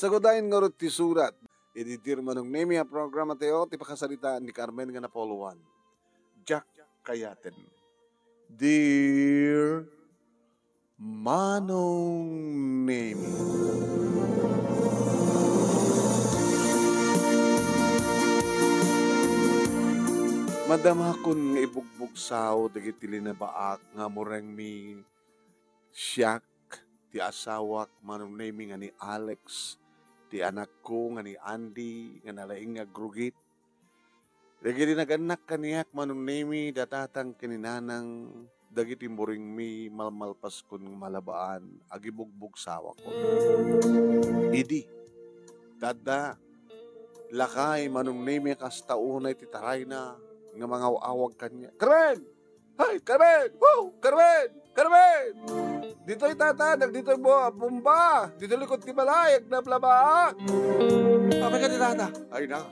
Sagodayin nga rin ti surat. Editir manong name ang programa tayo, ti pakasalitaan ni Carmen nga napoluan. Jack Kayaten. Dear Manong Nemi. Madamakon nga ibugbugsaw dagiti linabaak nga mureng mi siyak ti asawak manong name nga ni Alex, ti anak ko nga ni Andy nga nalaing nga grugit. Dagiti naganak kaniyak manong name datatang kininanang dagiti muring mi malmalpas kun malabaan agibugbugsawa ko. Idi dada lakay manong name kastaunay ti taray na nga mga awag kanya. Carmen! Hay, Carmen! Woo! Carmen! Carmen! Dito'y tatanag, dito'y bumba, dito likod ti malayag na blabaak. Sabi ka ni Tata, ay na,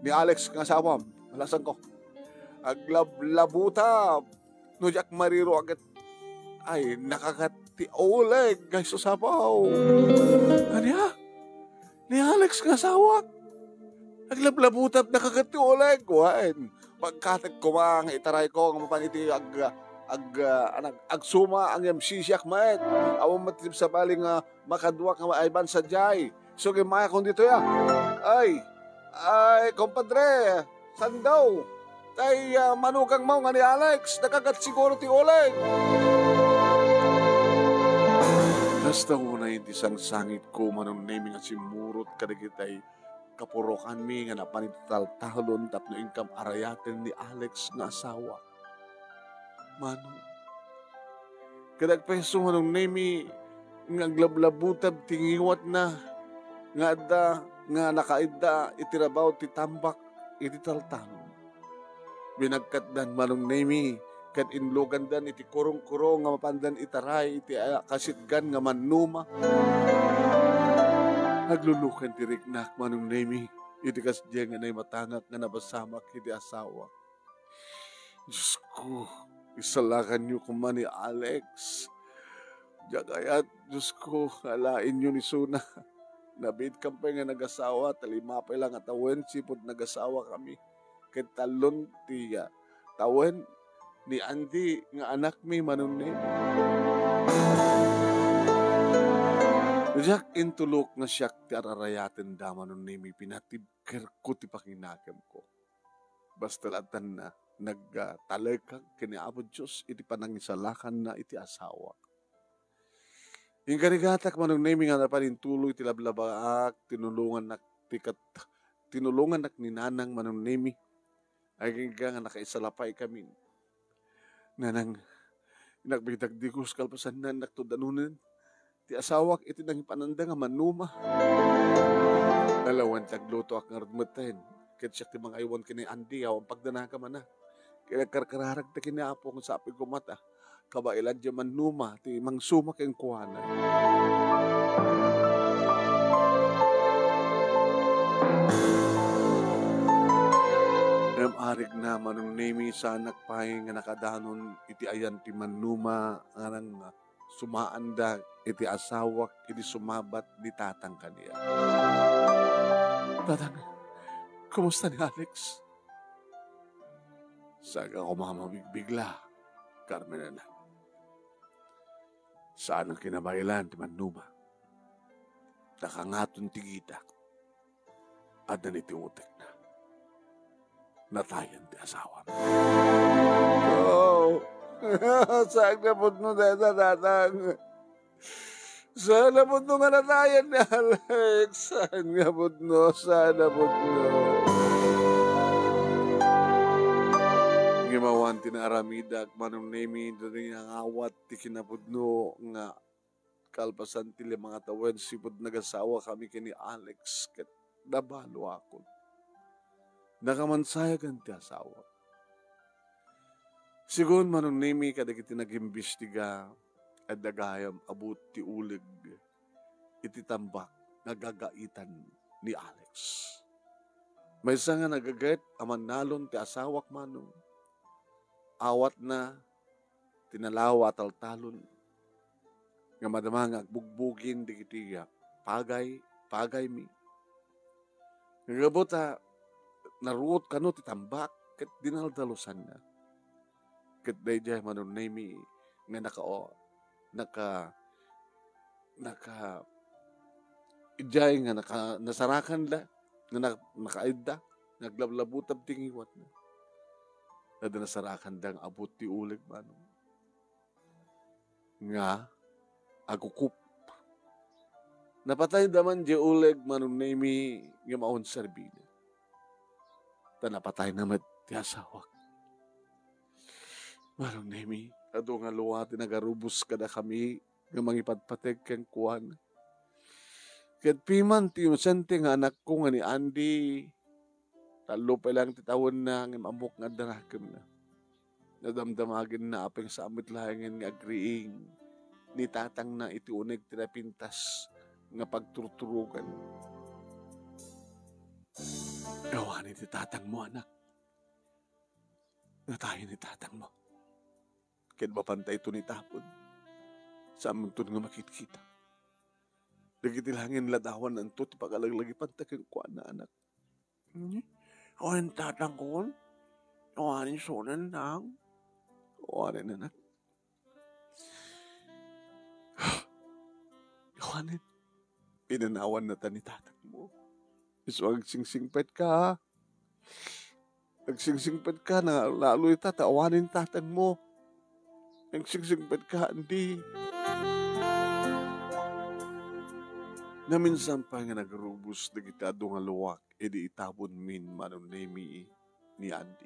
ni Alex nga asawam, malasan ko. Aglablabutab, no jak mariro agad, ay nakakati oleg, guys, sasabaw. Ano ya? Ni Alex nga asawak. Aglablabutab nakakati oleg, wain. Pagkatag ko mga itaray ko, ang mapangiti agsuma ang MC siyak maet. Awang matitip sa baling makadwa ka maayban sa jay. So gimaya kung dito ya. Ay, kompadre, saan daw? Tay manugang mo nga ni Alex, nakagat siguro ti oleg. Basta una yung isang sangit ko manong naming at simurot kadagitay kapurokan mi nga napanital-talon tapno income arayaten ni Alex nga asawa. Manong, kadagpeso manong nemi nga glablabutab tingiwat na nga nakaida itirabaw ti tambak iti taltalon. Binagkatdan manong nemi kat inlogan dan iti kurong-kurong nga mapandan itaray iti kasitgan nga manuma. Naglulukan ti riknak manong nemi, iti kasdiya nga na'y matangak nga nabasamak iti asawa. Diyos ko, isalakan niyo kuman ni Alex. Jagayat, Diyos ko, alain niyo ni Suna. Nabid kampay nga nag-asawa, talimapay lang at tawen, sipod nag-asawa kami. Kaya talon tiya, tawen ni Andy nga anak mi manong nemi. Jack intulok na siyak ti ararayaten daman nun nimi pinatibker ko ti pakinagam ko. Basta latan na nagtalekag kiniabot Diyos iti panangisalakan na iti asawa. Yung karigatak manong nimi nga napanintuloy ti lablabaak tinulungan nak ni nanang manong nimi ay nga nakaisalapay kami. Nanang nagbigdagdigos kalpasan na naktudanunan ti asawak iti nang ipananda nga manuma. Dalawan tagluto ak nga rudmeten. Ket siya ti mga iwan kini Andy ang pagdanaka man na. Kaya karkararag ta kini apo kung sapi ko mata. Kabailan di manuma ti mangsuma keng kuwana. Arig na manong nemi sa anak pahay nga nakadanon iti ayan ti manuma nga nang sumaanda iti asawak iti sumabat di tatang kaniya. Tatang, kumusta ni Alex? Saga ko mamabigla, Carmen na. Saan ang kinabailan ti manuma? Nakangaton tigita at nanitiutek na. Natayan ti asawa. Oh, saan na po no tatang? Sana po no nga natayan ni Alex. Saan nga po no? Sana po no. Gimawan tinaramidag manong nemi dali nga awat ti kinapudno nga kalpasan ti mga tawen sipod nagasawa kami kini Alex ket nabalo ako. Nakamansayagan ti asawa. Sigun manong nemi kadagiti nag-imbestiga at dagayam abot ti uleg iti tambak nagagaitan ni Alex. May isa nga nagagait aman nalon ti asawak manong awat na tinalawa taltalon nga madamang agbugbugin di kiti pagay pagay mi. Ngabot naruot kano ti tambak ket dinaldalusan na. Ket dayjay manunay mi nga naka ijay nga nasarakan la nga nakaidda naglablabutab tingiwat na. Kada nasarakan dang abot ti uleg manong nga agukup. Napatay daman di uleg manunay mi nga maon serbina. Ta napatay naman ti asawak. Manunay mi ado nga luwati nagarubos kada kami nga mangipatpateg ken kuan. Ket piman ti inosente nga anak ko nga ni Andy, talo pa lang ti tawon na nga mamok nga darakem na. Nadamdamagin na apeng sa amit lahengen nga agriing ni tatang na iti uneg ti napintas nga pagturturugan. Gawanin ti tatang mo, anak. Natayin ni tatang mo. Ket mapantay ito ni tapon. Sa amon nga makitkita. Nagitilangin ladawan ng to, ti pagalaglagi pantakin ko na anak. Kawan tatang ko, kawanin sonan lang. Kawanin anak. Kawanin. Pinanawan na ta ni tatang mo. So, agsingsingpet ka. Agsingsingpet ka na lalo ita, tawanin tatang mo. Agsingsingpet ka, hindi. Na minsan pa nga nagrubos na kita doon nga luwak, edi itabon min manunay mi ni Andy.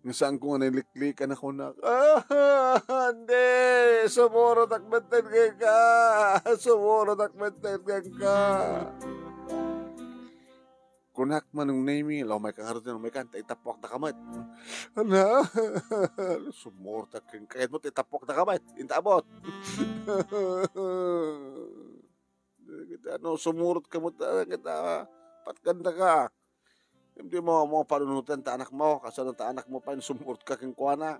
Nga saan ko nga niliklikan ako na, Andy! Sumuro takbenten ka! Sumuro takbenten ka! Kunak manunay mi, law may kakaroon may kanta, itapok na kamat. Ano? Sumuro takbenten ka, mo itapok na kamat, intabot. Ano, sumurot ka mo kita, patganda ka. Hindi mo panunutan ta anak mo, kasano ta anak mo pa yung sumurot ka kang kuwana.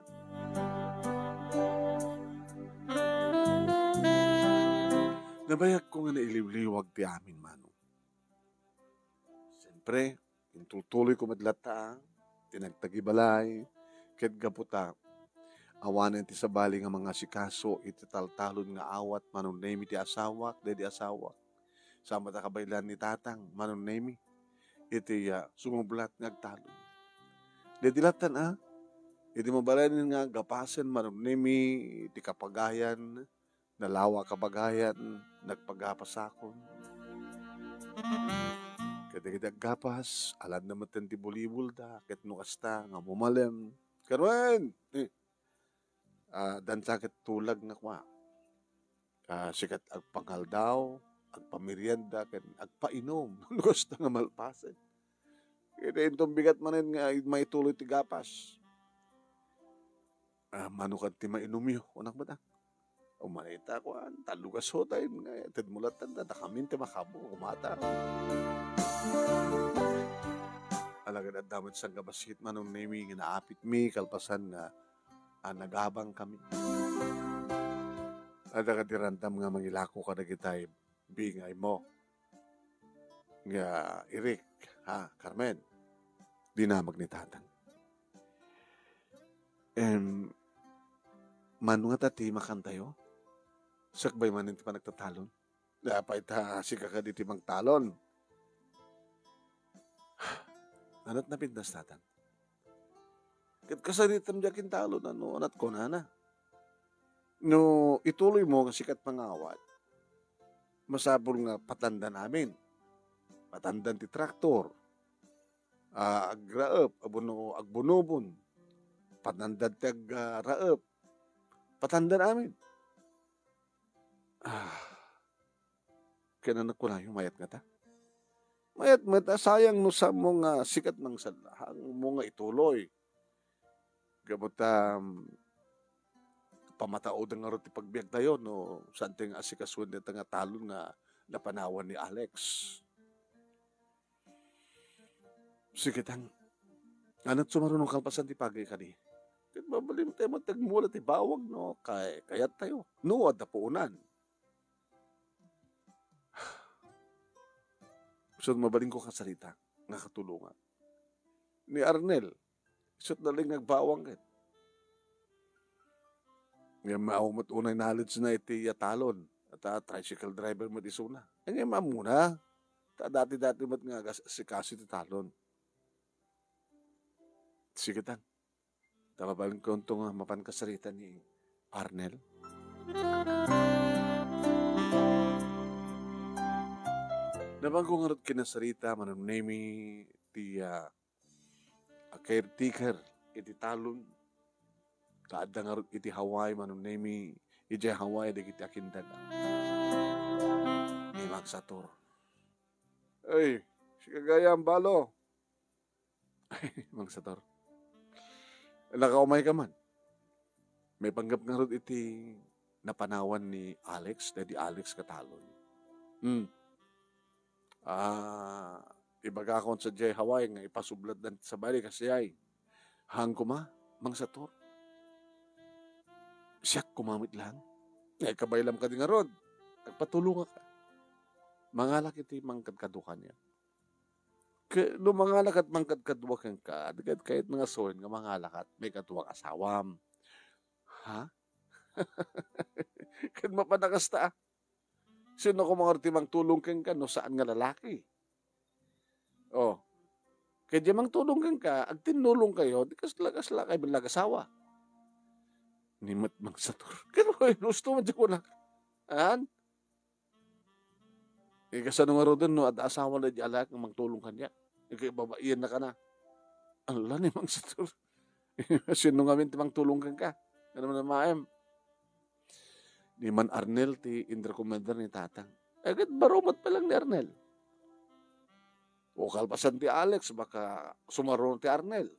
Nabayag ko nga nailiwliwag ti amin, mano. Siyempre, intutuloy ko madlata, tinagtagibalay, ket gaputa, awanan ti sabali nga mga sikaso, iti taltalon nga awat, manunay mi ti asawak, di asawak. Sama ta kabaylan ni tatang, manunay mi, iti sumublat nga agtalon. Di dilatan iti mabalanin nga gapasen, manunay mi, iti kapagayan, nalawa kapagayan, nagpagapasakon. Kada gapas, alad naman ti bulibul da, ket nukasta, nga mumalem. Karwan! Dan sakit tulag nga kwa. Sikat agpangal daw, agpamerienda, ken agpainom. Gusto nga malpasan. Kaya itong bigat manin nga may tuloy ti gapas. Manukan ti mainom yun. Unak ba ta? Umanita ko, talugas ho tayo nga. Tadmulatan na, nakamin ti makabo, umata. Alagad at damot sang gabasit manong nami nga naapit mi, kalpasan nga nagabang kami. At akadirandam nga mangilako ka na kitay bingay mo. Nga Eric, Carmen, dinamag ni tatang. Mano nga tati makantayo? Sakbay man iti pa nagtatalon? Dapat sika ka diti magtalon. Anat na pindas tatang? Kat kasanitam jakin talon, anat ko na. No, ituloy mo ang sikat pangawat. Masabol nga patanda namin. Patandan ti traktor. Agraep, agbunobon. Patandan ti agraep. Patanda namin. Kaya ko na yung mayat nga ta. Mayat sayang no sa mga sikat ng salahang mga ituloy. Gabot pamataod nga ro ti pagbiag tayo no santing asikaswan na nga talon na napanawan ni Alex. Sikitang anat sumarunong kalpasan ti pagay kani. Kat babalim tayo matagmula ti bawag no kayat tayo. No, at napuunan. So mabaling ko kasarita nga katulungan. Ni Arnel, isot daling nagbawang ket. Nga maumot unay knowledge na iti talon. At tricycle driver mo isuna. Ang mamuna. Dati-dati mat nga si kasi iti talon. Sige tan. Tapabalin ko itong mapan kasarita ni Arnel. Naman ko nga rin kinasarita manunemi ti caretaker iti talon. Kaada nga rin iti Hawaii manunemi iti Hawaii di iti akindan. Ni Magsator. Ay, si kagaya ang balo. Ay, Magsator. Nakaumay ka man. May panggap nga rin iti napanawan ni Alex, na di Alex katalon. Ibaga akong sa Jay Hawaii nga ipasublad na sa bali kasi ay hang kuma, Magsator. Siyak kumamit lang. Ay, kabaylam ka din nga ron. Nagpatulungan ka. Mangalak iti mangkadkadukan niya. No mangalak at mangkadkadukan ka, kahit mga soin nga mangalak at may katuwang asawam. Ha? Kad mapanakasta. Sino ko mga ortimang tulong kang ka, no saan nga lalaki? Oh. Kaya di mang tulong kang ka, ag tinulong kayo, di kasla kayo bilagasawa. Ni Magsator. Kaya gusto mo dyan ko na. Ahan? Kasano nga rin no, at asawa na di alak ng magtulong kanya. Kaya babaiyan na ka na. Allah ni Magsator. Sino nga mintimang tulong kang ka? Ano naman na maem? Ni Man Arnel, ti Indra Commander ni Tatang. Agad baromat pa lang ni Arnel. O kalpasan ti Alex, baka sumaron ti Arnel.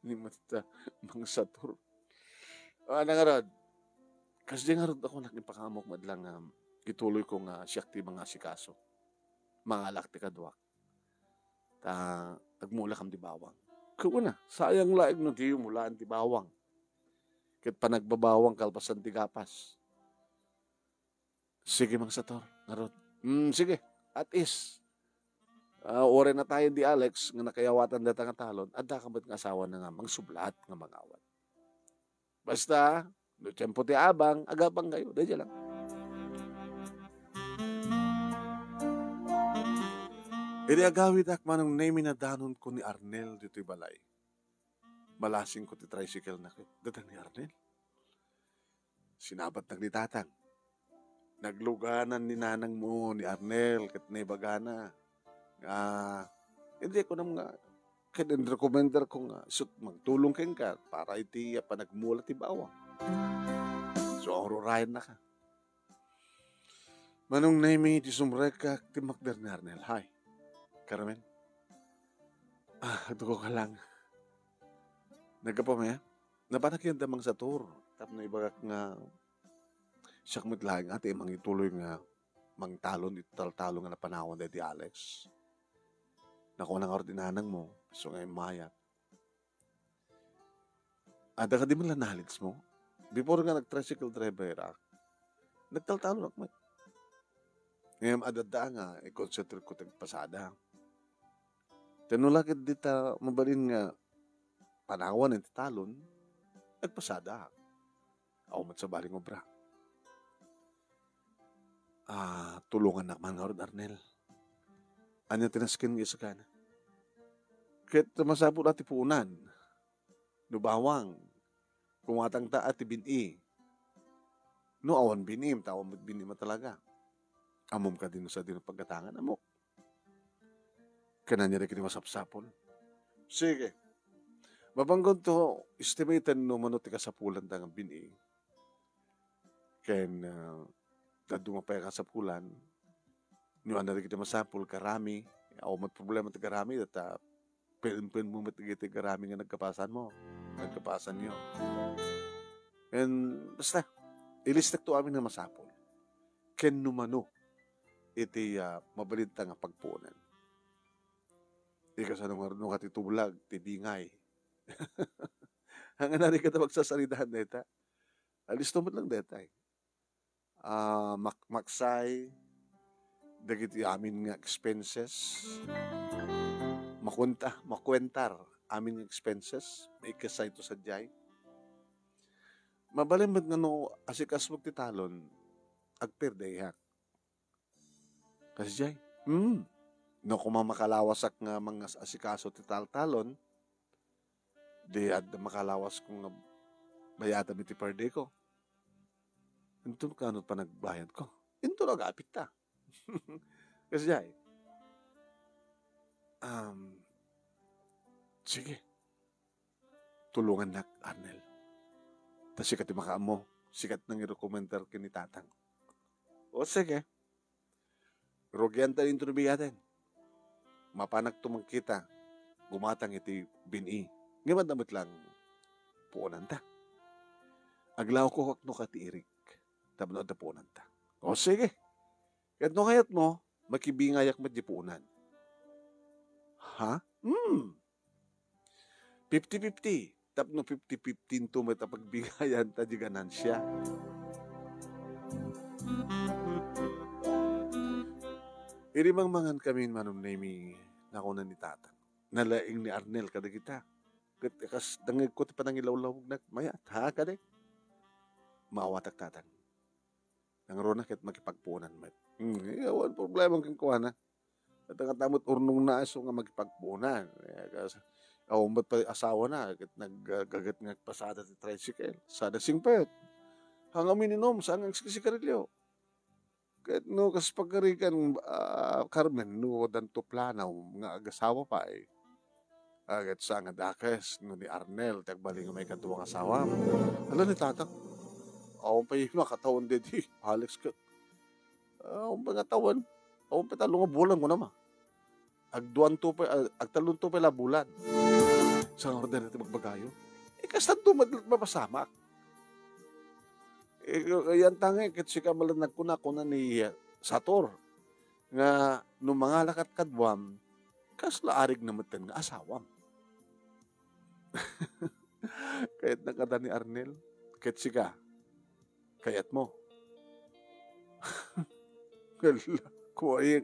Ni Magsator. Ano nga rin? Kasi nga rin ako nakipakamok madlang ituloy ko nga siyak ti mga sikaso. Mga alak ti kadwak. Tagmula kam ti bawang. Kuna, sayang laig no di mulaan ti bawang. Ket panagbabawang kalpasan ti gapas. Sige Magsator, narod. Sige, at is. Ore na tayo di Alex, nga nakayawatan data nga talon, adda ka ba't nga asawa na nga, mangsublat nga mangawat. Basta, no tiyempo ti abang, agabang kayo, dadya lang. Iri agawid ak manang name na danon ko ni Arnel dito'y balay. Malasing ko ti tricycle na kit. Datang ni Arnel. Sinabat nag ni Tatang. Nagluganan ni nanang mo ni Arnel kat na ibagana. Hindi ko nang nga recommender ko nga magtulong keng ka para iti panagmula ti bawang. So aururayan na ka. Manong name ti sumreka ti Magder ni Arnel. Hi. Carmen. Ito ko ka lang. Nagkapamaya. Napanak yung damang sa tour. Tap na ibagak nga siyak lang ati mangituloy nga mangtalon ito taltalon nga napanawan di Alex. Nakuha ng ordinanang mo. So ngayon mayat. Ada ka di man lang knowledge mo. Before nga nag-tricycle driver nagtaltalon ako. Ngayon adada nga i-concentrate ko tagpasada. Tinulakit dita mabalin nga panawan ng talon, nagpasada. Aumat sa baling obra. Tulungan na mga Arnel. Anya tinaskin nga isa ka na. Kahit masapot at ipuunan, nubawang, kumatang ta at ibini. No awan binim, tawang binim talaga. Amom ka din sa din pagkatangan, amok. Kananya rin kinimasapsapon. Sige. Mabanggon to, estimated no manuti ka sa pulan tangang bini. Ken, dadumapay ka sa pulan, niwan na rin kinimasapul, karami, mat problema ti karami, at pen mo matigiti karami nga nagkapasan mo. Nagkapasan niyo. And, basta, ilistak to amin na masapul. Ken numano, iti mabalita nga pagpunan. Ika sa nung katitubulag, tibingay. Hanggang nari ka na magsasalidahan deta. Alisto mo lang deta. Maksay, dagiti amin nga expenses, makwentar amin nga expenses, may kasay to sa jay. Mabalimad nga no, asikas mo ti talon, agperdayhak. Kasi jay, no kumamakalawasak nga mga asikaso ti talon, di at makalawas kong nga bayata mi ti per day ko. Ito kanot pa nagbayad ko. Ito nag-apit ta. Kasi jay, sige, tulungan na, Arnel. Tas sikat yung makaam mo, sikat nang i-recommender kini tatang. O sige, rogyan tayo yung tunubigatin. Mapanak tumangkita, gumatang iti bini. Ngayon damit lang, puunan ta. Aglaw ko kakno ka ti Irik, tabno da puunan ta. O sige, kahit no kayat mo, makibingayak mo di puunan. Ha? 50-50. Tapno 50-15 to matapagbigayan ta di ganansya. Irimang mangan kami manong nami nakunan ni tatang. Nalaing ni Arnel kada kita. Kas dangig ko ti panangilawlawag na mayat. Ha kada? Maawatak tatang. Nang ket makipagpunan met. Awan problema kang kuha na. At ang tamot urnong na aso nga magpagpunan. Kasi ba't pa asawa na, naggagat nga pasada ti tricycle. Sada singpet. Hanggang mininom, saan ang sikisigarilyo. Kahit no, kas pagkarikan, Carmen, no, danto planaw, nga agasawa pa eh. Agad sa nga dakes, no ni Arnel, tagbaling may katuwang asawa. Alam ni tatang, ako pa yung nakatawan dedi, Alex ka. Ako pa nga tawan, ako pa talong bulan ko naman. Agtalon to pa bulan. Sa order natin magbagayo. Kasan to mapasamak. Yan tangi, kat si kamalan nagkuna ni Sator. Nga, nung mga lakat kadwam, kasla arig na matan nga asawam. Kahit nakada ni Arnel, kahit sika, kayat mo.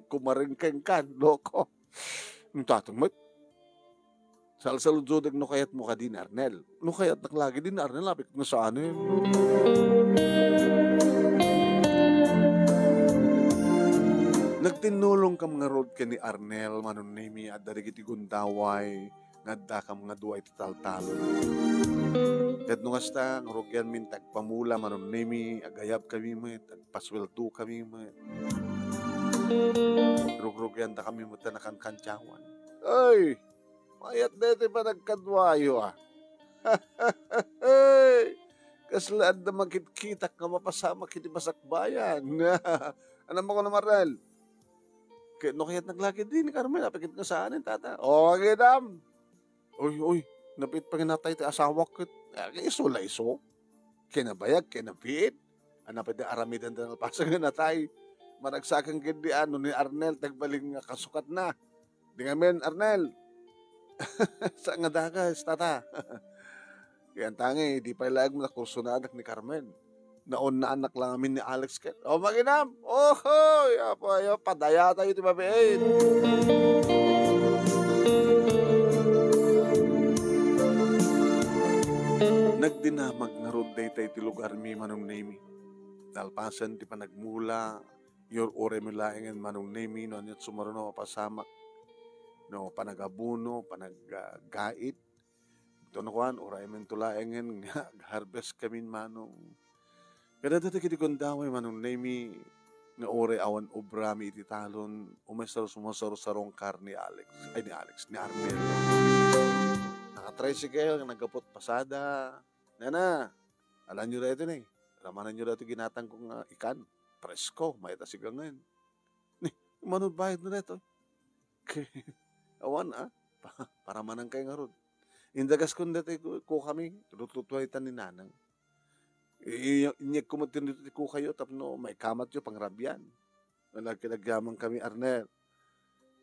Kumaringkeng kan, loko. Nung tatang mo, saludzodag no kayat mo ka din, Arnel. No kayat naklagi din, Arnel, lapit na sa ano yun. Nagtinulong kam nga road ka ni Arnel, manunimi, at darigiti gundaway, ngadda kam nga duay tatal-talo. Kat nung hasta, ang rogyan min, tagpamula, manunimi, agayab kami mo, tagpasweldo kami mo. Rug-rugyan da kami mo nakangkantyawan. Ay! Mayat dete pa nagkadwayo ah. Kaslaan na magkita ka mapasama kiti masakbayan. Ano mo ko na Marel? No kaya't naglaki din ni Carmen. Napikit nga saan tata. O, gidam. Uy, napit pa ginatay ti asawa ko. Iso. Kinabayag, kinapit. Anapit na aramidan na napasang ginatay. Managsakang gindi ano ni Arnel. Tagbaling nga kasukat na. Di nga men, Arnel. Sa nga dagas, tata. Kaya tangi, di pa ilag mo na kurso na anak ni Carmen. Naon na anak lang amin ni Alex Ket. O, maginam! Yapo, padaya tayo ti babiin. Nagdinamag na road day tayo ti lugar mi manong nami. Dalpasan ti panagmula, yor ore mi laengan manong nami, no anyat sumaruno pasamak. No, panagabuno, panaggait. Ito na kuhan, oray men tulaengen, harvest kami manong. Kada dito kiti kundaway manong nami, nga ore awan obrami iti talon, sumasaro sarong kar ni Arnel. Naka-tricycle, nagkapot pasada. Nana, alam nyo na ito na eh. Ramanan nyo na ito ginatang kong ikan. Presko, may tasigang ngayon. Manod bayad na ito. Awan para manang kayo nga ron. Indagas kung dati ko kami, lututuay tan ni nanang. Inyag kumatin dito ko kayo, tapno may kamat yo pangrabyan. Nagkinagyaman kami, Arnel.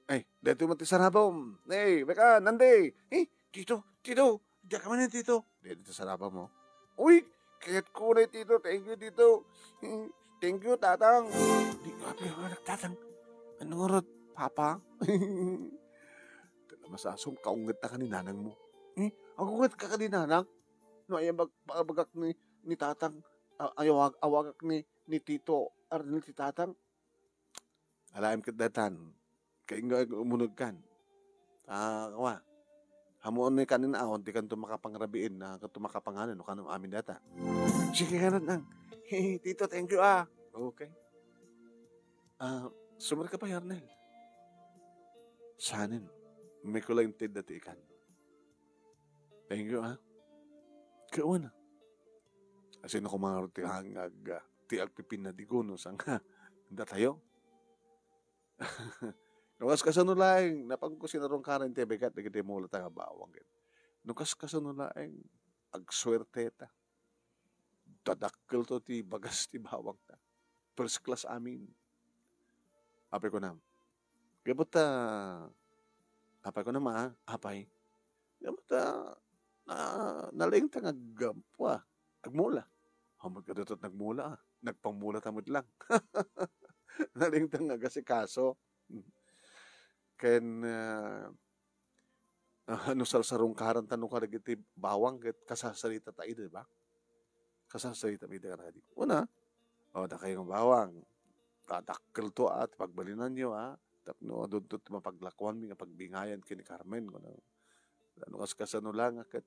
Ay, dito mo tisarabom. Hey, beka, nandi. Tito, diya ka man tito. Dito sarabom mo. Uy, kayat ko na tito, thank you tito. Thank you, tatang. Di, tatang. Ano rot, Papa? Masasong kaungat na ka ni nanang mo. Ang ungat ka ni nanang? No, ay bagak ni tatang. Awagak ni Tito Arnel si tatang. Alam ka datan. Kaya nga umunog kan. Kawa. Hamuon ni kanin ahon, di kan makapangrabiin na kan makapangalan no kanong amin data. Sige ka nang. Hey, Tito, thank you ah. Okay. Sumar ka pa, Arnel. Sanin. May kulang tid na tikan. Thank you ah. Kawan na. Kasi na kumangarot ti hangag ti agpipin na diguno sang hindi tayo. Nukas kasano laing napag ko sinarong karan ti begat digiti mo lata nga bawang. Nukas kasano laing agswerte ta. Dadakkel to ti bagas ti bawang ta. First class amin. Apay ko na. Gabot apay ko na apay. Gabot naling tangag agmula. Hamag ka datot nagmula nagpangmula tamod lang. Naling tangag kasi kaso. Ken ano salsarong karan tanong ka nagiti bawang kasasarita tayo, di ba? Kasasarita mi ka na. Una, da kayo ng bawang. Dadakkel to at pagbalinan nyo tapno doon to mapaglakwan mi nga pagbingayan kini Carmen. Ano kasano lang kat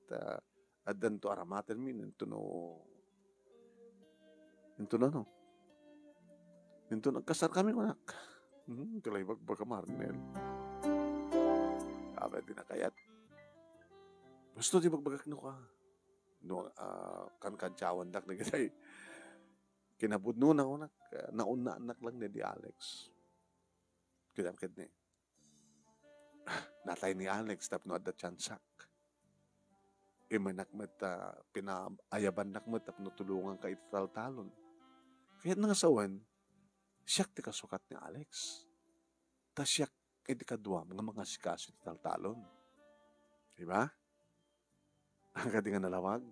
adan to aramaten min into no nagkasar kami anak. Tulay bagbaka Marnel. Abay din na kayat. Gusto di magbagak no ka. No, kan-kantsawan dak na gitay. Kinabudno na unak. Nauna anak lang ni Alex. Kidamkid ni. Natay ni Alex tapno at the chansak. Imanakmat pinaayaban nakmat tapno tulungan ka itital-talon. Kaya nangasawan, siyak ti kasukat ni Alex. Ta siyak iti kadwa mga sikaso itital-talon. Diba? Ang kadi nga nalawag.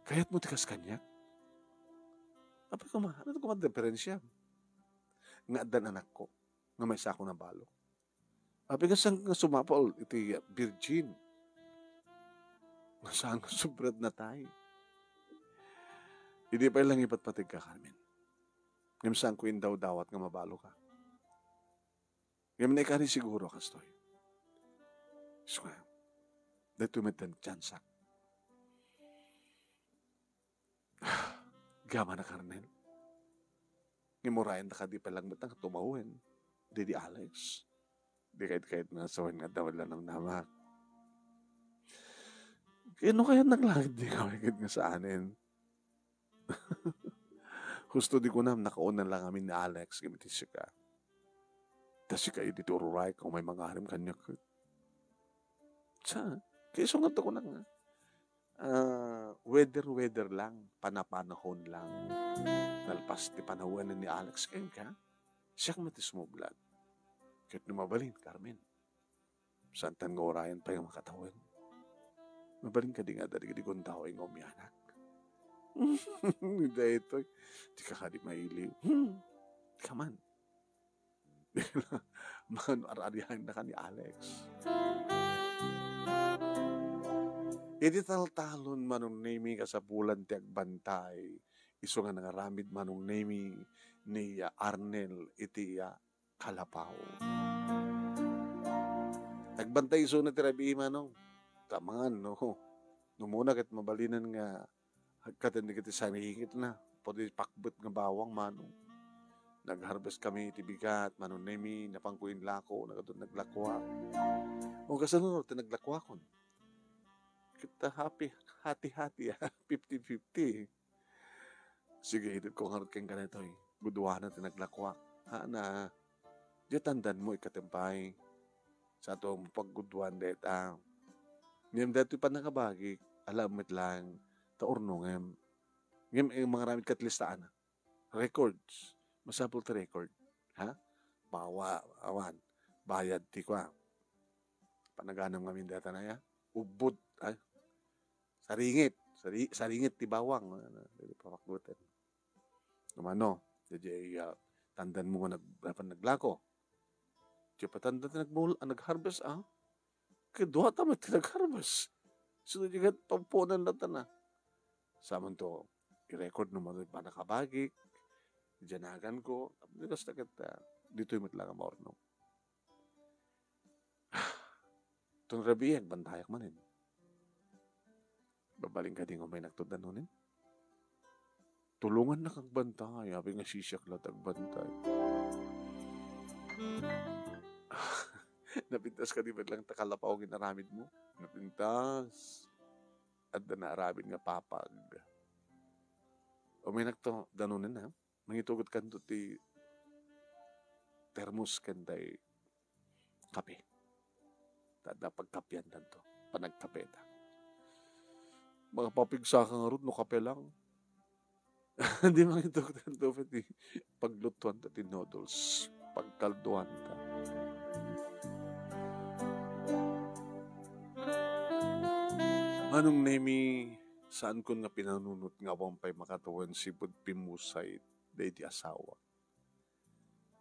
Kaya't mo tikas kanya. Apa ko ano ko diferensya? Nga adan anak ko, nga may sako na balo. Abi nga sang sumapol, iti virgin. Nga sang subrad na tayo. Hindi pa ilang ipatpatig ka, Carmen. Ngayon saan ko indaw-dawat nga mabalo ka. Ngayon na ikari siguro, kastoy. So, dito may tantsansak. Gama na, Carmen. Ngimurayan na ka di palang matang tumahuin. Di Alex. Di kahit na sawan nga daw lang ng namak. Ano kaya naglangit di ka nga sa anin? Gusto di ko na nakaunan lang kami ni Alex. Gamit siya ka. Tapos siya kayo dito ururay kung may mga harim kanya ka. Kaya sungat ako na nga. Weather lang. Panapanahon lang. Nalpas di panahuan ni Alex. Kaya ka, siyang matis mo blood. Kahit numabalin, Carmen. Santan nga orayan pa yung makatawan. Mabalin ka di nga dari di kong tao yung umianak. Hindi ito. Di ka di mailiw. Come on. Ar-arihan na ka ni Alex. Iti taltalon manong nami ka sa bulan ti agbantay. Iso nga nangaramid manong nami ni Arnel iti Kalapaw. Nagbantay iso na tirabi manong. Tamangan no. Numuna kat mabalinan nga hagkatan kiti sa hingit na. Pwede pakbet nga bawang manong. Nag-harvest kami iti bigat manong nami napangkuin lako nagadun naglakwa. O kasano naglakwa kon. Kita hati-hati 50-50. Sige, edit ko harap kang ganito Guduhan na tinaglakwa. Na, di tandan mo ikatempay. Sa itong pagguduhan deta. Ngayon dito pa nakabagi, alam mo lang, taurno ngayon. Ngayon mga ramit katlistaan. Records. Masapul ta record. Ha? Awan. Bayad ti kwa. Panaganam kami data na ya. Ubod. Saringit ti bawang. Papakbutan. Kumano, DJ Tandan mo nga naglako. Di pa tandan nag-harvest Kaya duha tama nag-harvest. Sunod yung pampunan na na. Saman to, i-record naman pa nakabagik. Diyanagan ko. Tapos na kita, dito yung matlang morno. Itong rabi, bantayak manin. Babaling ka din may nagtudan nunin. Tulungan na kang bantay. Habi nga sisyak latag bantay. Napintas ka di ba lang takalapaw ginaramid mo? Napintas. At naaramid nga papag. O may nagto, danunin ha? Mangitugot kanto ti termos kanday kape. Tada pagkapyan tanto. Panagkapeta. Mga papigsa ka nga ron, no kape lang. Hindi mangitugot kanto pati paglutuan ta ti noodles. Pagkalduan ta. Manong nemi, saan ko nga pinanunot nga wampay makatawan si pimusay day di asawa.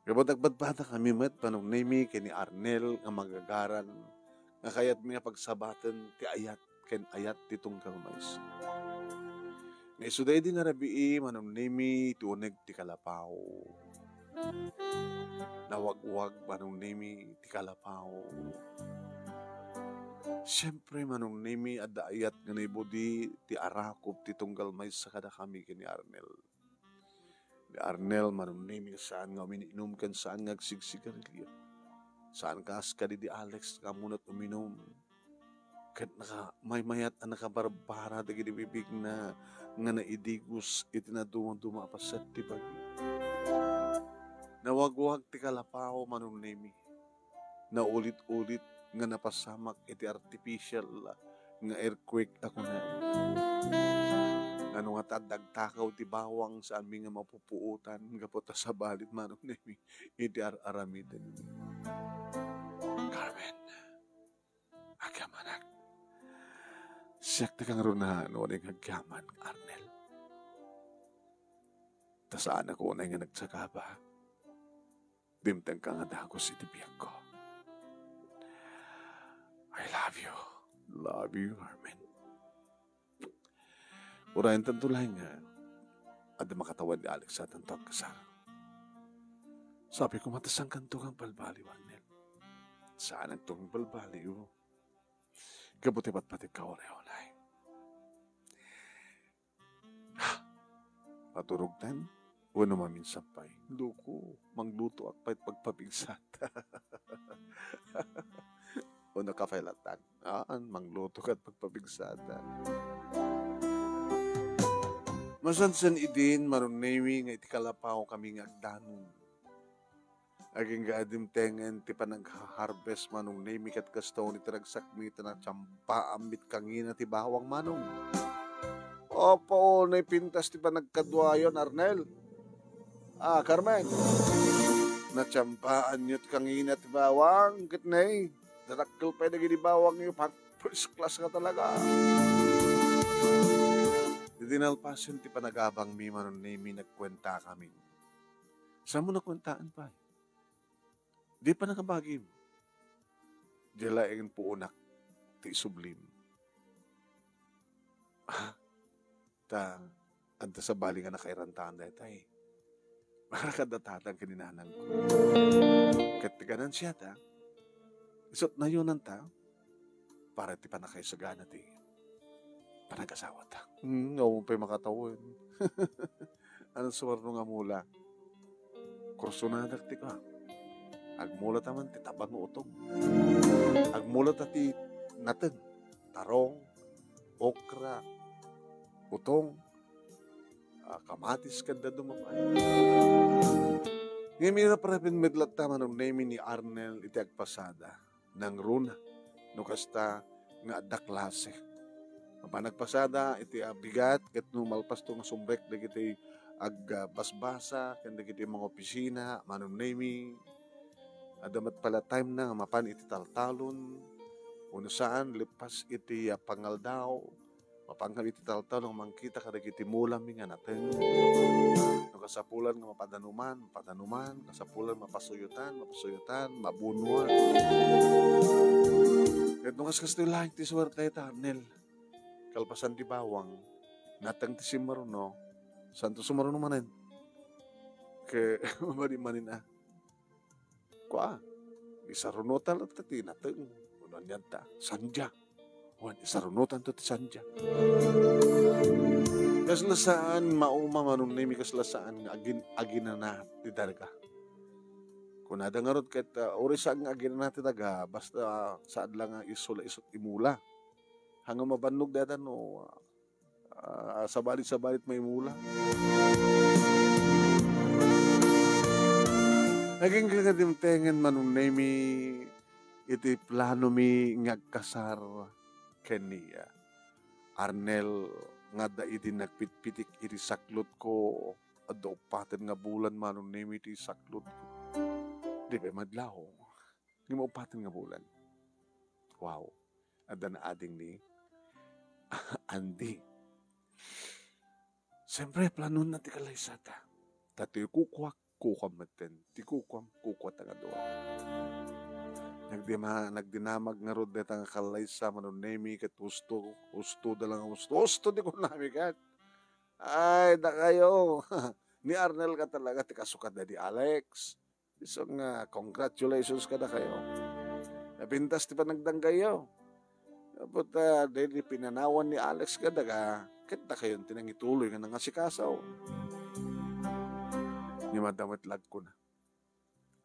Kapag nagbadbada kami met, panong nemi kini Arnel nga magagaran, nga kayat mga pagsabatan ti ayat, ken ayat titong kalmays. Nga isuday di nga rabii, manong nemi, tuoneg ti kalapaw. Nawagwag, manong nemi, ti kalapaw. Siyempre manong nemi adda ayat nga naibodi ti arakop ti tunggal may sa kada kami kini Arnel. Ni Arnel manong nemi saan nga uminom kan saan nga agsigsigarilyo. Saan ka askadi di Alex ka munat uminom. Kat naka mayat ang nakabarbara dagi di bibig na nga naidigos itinaduma-duma pasat ti bagi. Nawagwag ti kalapaw manong nemi. Na ulit-ulit nga napasamak iti artificial nga earthquake ako na. Ano nga tadagtakaw ti bawang sa aming nga mapupuutan kapota sa balit manong nemi iti aramidan. Carmen, agamanak. Siyak na kang runahan o nang agyaman, Arnel. Tasaan ako na nga nagsakaba. Bimtang ka nga dagos iti biyak ko. I love you. Love you, Carmen. Urayan tantulay nga. At makatawan ni Alex sa tantog kasar. Sabi ko matasang kanto kang balbali, Arnel. Saan ang tong balbali o? Kabuti ba't pati ka oray-oray. Paturugtan? Wano maminsan pa'y. Luko, mangluto at pa'y pagpapigsat. O nakafailatan. Mangluto at pagpapigsatan. Masansan idin, marunemi nga iti kalapaw kami nga agdanon. Aging gaadim tengen ti panag-harvest manong nemi kat kastaw ni tiragsakmi na tsampa ambit kangina ti bawang manong. Opo, naipintas ti panagkadwayon, Arnel. Carmen. Natsampaan niyo ti kangina ti bawang, kitnay. Darakkel pa naging di bawang niyo, first class ka talaga. Dinalpasin ti panagabang mi manon nemi nagkwenta kami. Saan mo nagkwentaan pa? Di pa nakabagim. Di laing puunak ti sublim. Anta sa bali nga nakairantaan dahil tayo. Para kadatatang kininanang ko. Katikanan siya ta. Isot na yun ang ta. Para ti panakaisagana ti panag-asawa ta. Nga pa'y makatawin. Anong suwarno nga mula? Kursunadak ti ka. Agmulat naman ti taban mo utong. Agmulat ti natin. Tarong, okra, utong, kamatis kanda dumapay. Ngayon na parapin medlat naman ng name ni Arnel iti agpasada ng runa. No kasta nga adaklase. Panagpasada iti bigat ket no malpas to nga sumbrek dagiti agbasbasa ken dagiti mga opisina manong name adamat pala time na mapan iti taltalon uno saan lipas iti pangaldaw mapanghal iti taltalon mangkita kadagiti mulam nga naten no kasapulan nga mapadanuman, kasapulan mapasuyutan, mabunuan. Ket nung kaskas ti laing ti suwerte ta Arnel, kalpasan ti bawang, natang ti simaruno, santo sumaruno manen. Ke mabalimanin kwa, isarunutan at ti nateng, unan yan ta, sanja. Wan, isarunutan to ti sanja. Kaslasaan mauma manong nimi kaslasaan nga aginana ti darga. Kung nada nga rod ket orisa nga aginana ti daga basta saad lang nga isula isot imula. Hanggang mabannog data no sabalit may mula. Naging kagadimtengen manong nimi iti plano mi ngagkasar kaniya. Arnel nga da iti nagpitpitik iti saklot ko adda upaten nga bulan manong nemi iti saklot ko. Di ba madlaw? Di mo upaten nga bulan. Wow. Adda na ading ni Andy. Siyempre, planon na ti kalaysata. Tati kukwak, kukwam maten. Ti kukwam, kukwat nga doon. Nagdinamag nga rod deta nga kalaysa manon nemi ket husto dalang husto di ko nami kat. Ay da kayo. Ni Arnel ka talaga ti kasukat da di Alex. So nga congratulations ka da kayo. Napintas ti panagdang kayo. But dahil pinanawan ni Alex ka daga ket da kayo tinang ituloy nga nangasikasaw. Ni madamit lag ko na.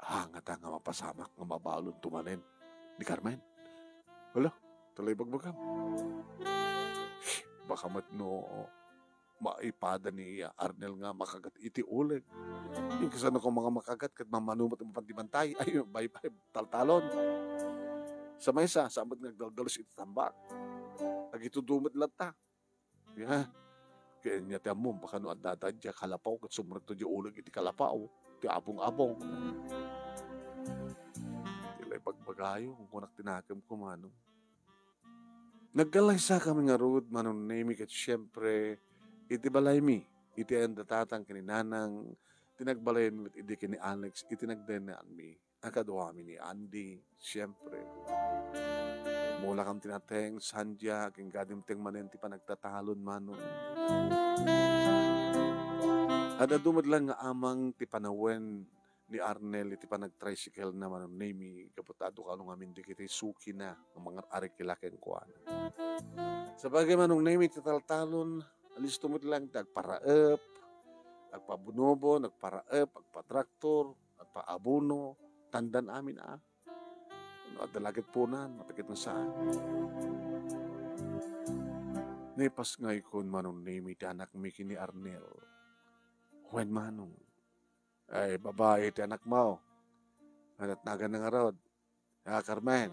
Nga ta nga mapasamak nga mabalon tumanen ni Carmen. Wala, talay bagbagam. Baka matno maipada ni Arnel nga makagat iti ulit. Yung kasano kong mga makagat kat mamanumot ang mapantibantay. Ay, bye-bye, taltalon. Sa maysa, samad nagdaldalos iti tambak. Nagitudumot lata. Yeah. Kaya niya tiyamom, baka no adada dya kalapaw kat sumunod to dya ulag iti kalapaw. Ti abong-abong. Tilay pagbagayo kung kunak tinakam ko manong. Nagkalaysa kami nga rod manong nemi kat siyempre iti balay mi. Iti ang datatang kininanang tinagbalayan mi iti kini Alex. Iti nagdenaan mi. Nakadwa mi ni Andy. Siyempre. Mula kam tinateng sandya king gadimteng manen ti panagtatalon manong. Ada dumad lang nga amang ti panawen ni Arnel iti panag-tricycle na manong nemi kaputado ka nung amin di kita suki na ng mga arikilaken kuan. Sa bagay manong nemi ti taltalon alis tumad lang nagparaep, nagpabunobo, nagparaep, nagpatraktor, nagpaabuno, tandan amin dalagit punan, matakit na saan. Nepas ngay kon manong nemi ti anak mi kini Arnel. When manong, ay babae ti anak mo. Nagan na nga rod. Carmen.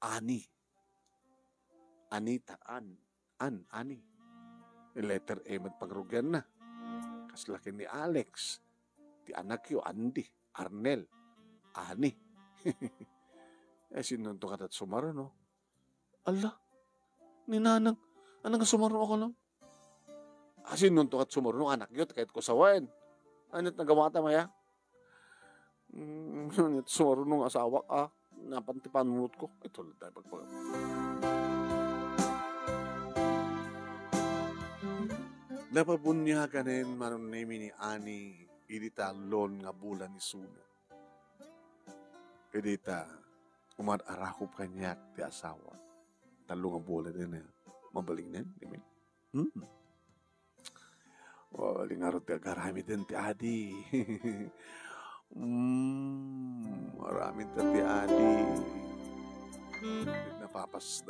Ani. Anita, Ani. Letter A magpagrugyan na. Kaslaki ni Alex. Ti anak yo, Andy, Arnel, Ani. Sinunto ka tat sumaro, no? Ala, ninanang, anang sumaro ako, no? Sinunto kat sumaro, no? Anak yun, kahit ko sawain. Anit nagawata maya? Sumaro nung asawa ka, napantipan mo ko. Ito lang tayo pagpagam. Napabunyagan manong nemi ni Ani, idita lon nga bulan ni Suna. Idita, umarakop kanyak ti asawa. Talo nga bulan din na mabaling na, di ba? Waling nga rin ti agarami din ti Adi. Marami ti Adi. Nagpapas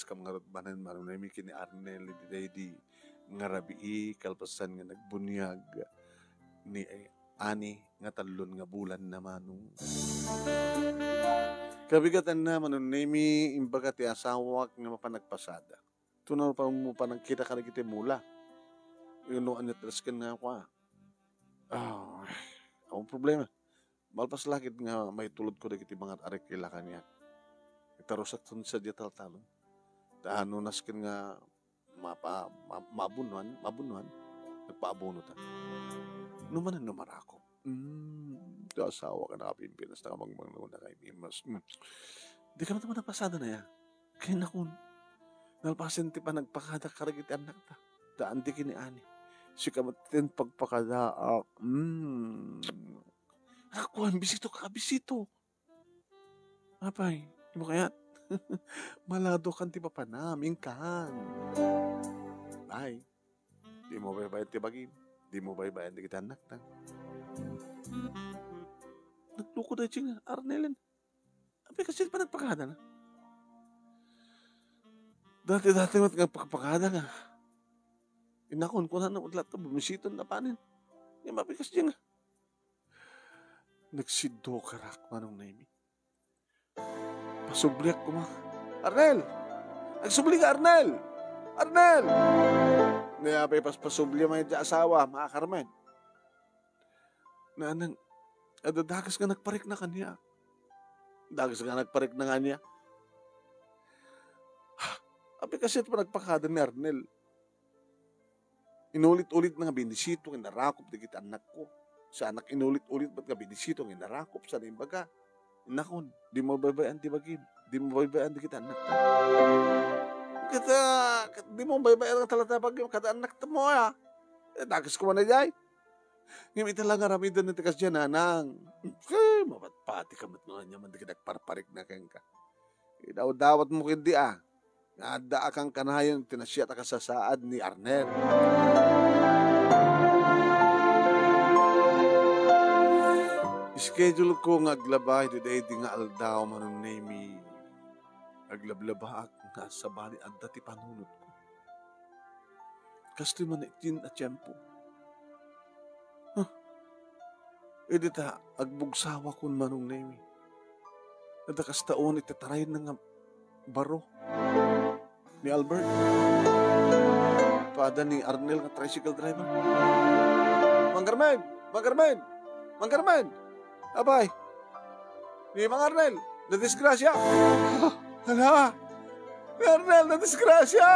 kam nga rin manan manong nemi kini Arnel, di nga rabii kalpasan nga nagbunyag ni Ani nga talon nga bulan na manong. Kabigatan na manong nemi imbaga ti asawak nga mapanagpasada. Tunaw pa mo panagkita ka nagiti mula. Yun no anitras ka nga kwa. Ang problema. Malpas lakit nga may tulod ko nagiti mga arikila kanya. Itarusak tun sa diya taltalon. Taano naskin nga mabunuan, nagpaabono ta. Numanan numarakop. Asawa ka na Pilipinas na kamangmang na kay Mimas. Di ka naman napasada na yan. Kaya nakun, nalpasin ti pa nagpakada karagit anak ta. Daan di kini ani. Si kamatin pagpakadaak. Akuan, bisito ka, bisito. Apay, di mo kaya? Malado kan ti papanaming kan. Ay, di mo baybayan ti bagim. Di mo baybayan ti kita anak ta. Nagluko na siya nga, Arnelen. Apay kasi pa nagpakada na. Dati mat nga pagpakada nga. Inakon ko na udlat ta, bumisiton na panin. Yung apay kasi siya nga. Nagsido karak manong naimi. Pasubliak ko ma. Arnel! Nagsubli ka, Arnel! Arnel! Napay pasubli mo yung asawa, mga Carmen. Na nang, dagas ka nagparik na kanya. Dagas ka nagparik na kanya. Api kasi ito pa nagpakada ni Arnel. Inulit-ulit na nga binisito, inarakop di kita anak ko. Sa anak inulit-ulit ba't nga binisito, inarakop sa nimbaga. Nakon, di mo baybayan di bagim. Di mo baybayan di kita anak ko. Di mo baybayan ang talata bagim, kada anak mo ya. Dagas ko man na jay. Ngayon talaga rami doon ng tikas dyan, nanang. Mapatpati ka mat nga niya, man di ka nagparparik na kayang ka. Dawat mo kindi Nada akang kanayon, tinasyat ka sa saad ni Arnel. Schedule ko nga aglabay, today di nga aldaw manong name aglablaba nga sa bali ang dati panunod ko. Kastoy man itin at tiyempo. Edita, agbugsawa kun manong name. Nadakas taon itatarayin na nga baro ni Albert. Pada ni Arnel nga tricycle driver. Mang Carmen! Abay! Ni Mang Arnel, na-disgrasya! Hala! Ni Arnel, na-disgrasya!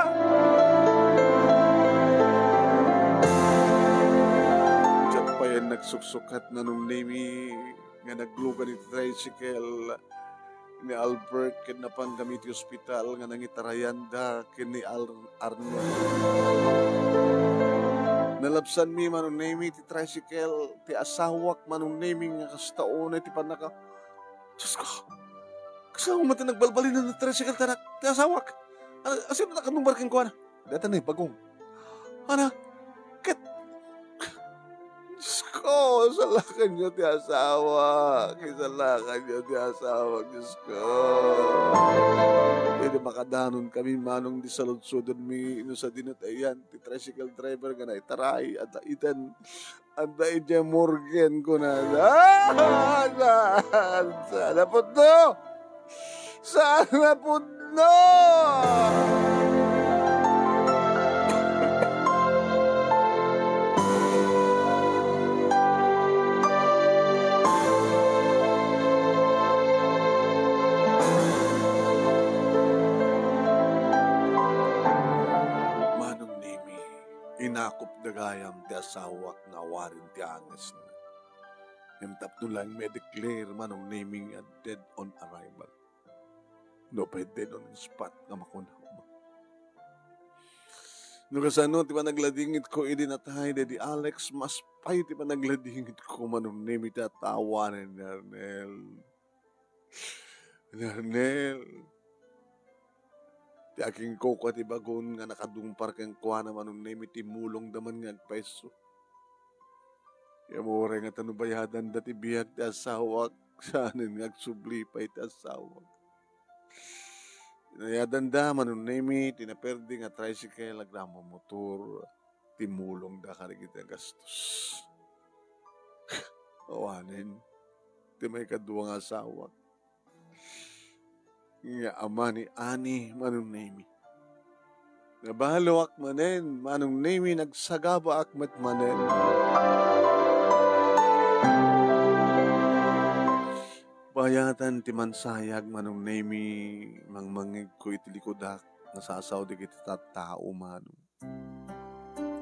Diyan pa yan nagsusukat na nung name nga nagluga ni tricycle ni Albert kinapan gamit yung hospital nga nangitarayanda kini Arnel. Nalabsan mi manong name ti tricycle ti asawak manong name nga kastaon ti panaka. Diyos ko, kasama mo ti nagbalbalin na tricycle tanak ti asawak. Asin na kanumbarkin ko na. Data na bagong. Ana, ket. Diyos ko, salakan nyo ti asawa. Kisalakan nyo ti asawa, Diyos ko. Pwede makadanon kami manong di salud-sudon mi ino sa dinatayan. Ti tricycle driver nga na itaray at itan anda ija Morgan ko na. Sana po no! Sana po no! Inakop dagayam ti asawak nga warin ti angas na. Yung tapno lang may declare manong naming a dead on arrival. No pa dead on the spot nga makunaw mo. No kasano ti pa nagladingit ko idinatay di Alex mas pay ti pa nagladingit ko manong name iti atawanan ni Arnel. Arnel. Ti aking koko ti bagon nga nakadumpar kang kuha naman nung name iti mulong daman nga peso. Yamore nga tanubayadan dati biyag ti asawak saanin nga agsubli pa iti asawak. Inayadan da man nung name tinaperdi nga tricycle agramo motor ti mulong da karigit nga gastos. Awanin ti may kadua nga asawak. Nga ama ni Ani manong name. Nabalo ak manen, manong name nagsagaba ak met manen. Bayatan ti mansayag manong name mangmangig ko itilikodak nasasaw di kita tao mano.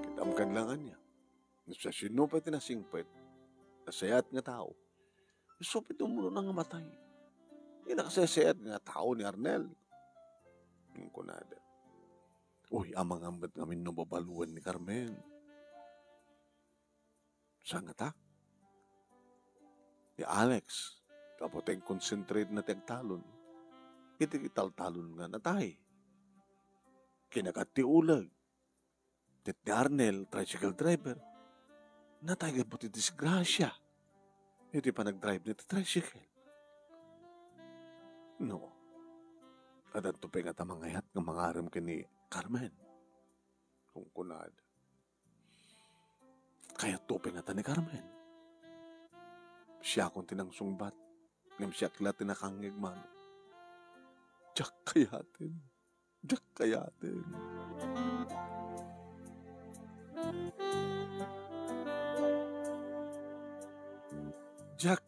Kitamkan lang niya. Sa sino pa tinasingpet, nasayat nga tao. So, pito mo na nga matay. Hindi nakasayat nga tao ni Arnel. Yung kunada. Uy, amang ambat namin nababaluan ni Carmen. Saan nga ta? Ni Alex. Kapot ang concentrate na tagtalon. Kitikital-talon nga natay. Kinakatiulag. Tit ni Arnel, tricycle driver. Natay ka buti disgrasya. Hindi pa nag-drive nito tricycle. No. At ang tupay nga tamangayat ng mga aram ka ni Carmen. Kung kunad. Kaya tupay nga ta ni Carmen. Siya akong tinangsungbat. Ngam siya kila tinakangig man. Diyak kayatin. Diyak kayatin. Diyak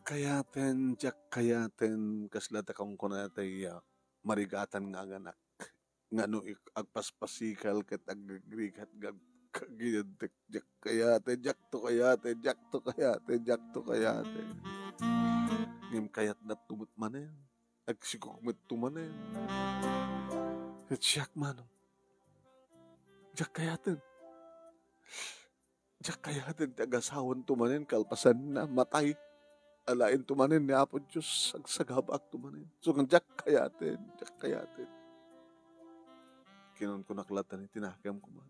kayatin. Kaslata kong kunatay marigatan nga anak. Nga no agpaspasikal kat agagrigat kagiyadik. Diyak kayatin. Diyak to kayatin. Diyak to kayatin. Diyak to kayatin. Ngim kayat na tumut manen. Agsikukmet tumanen. At siyak manong. Diyak kayatin. Diyak kayatin. Tagasawan tumanen. Kalpasan na matay. Alain tumanin ni Apo Diyos, sagsagabak tumanin. So, diyak kayatin. Kinon ko naklatan ni tinakam ko man.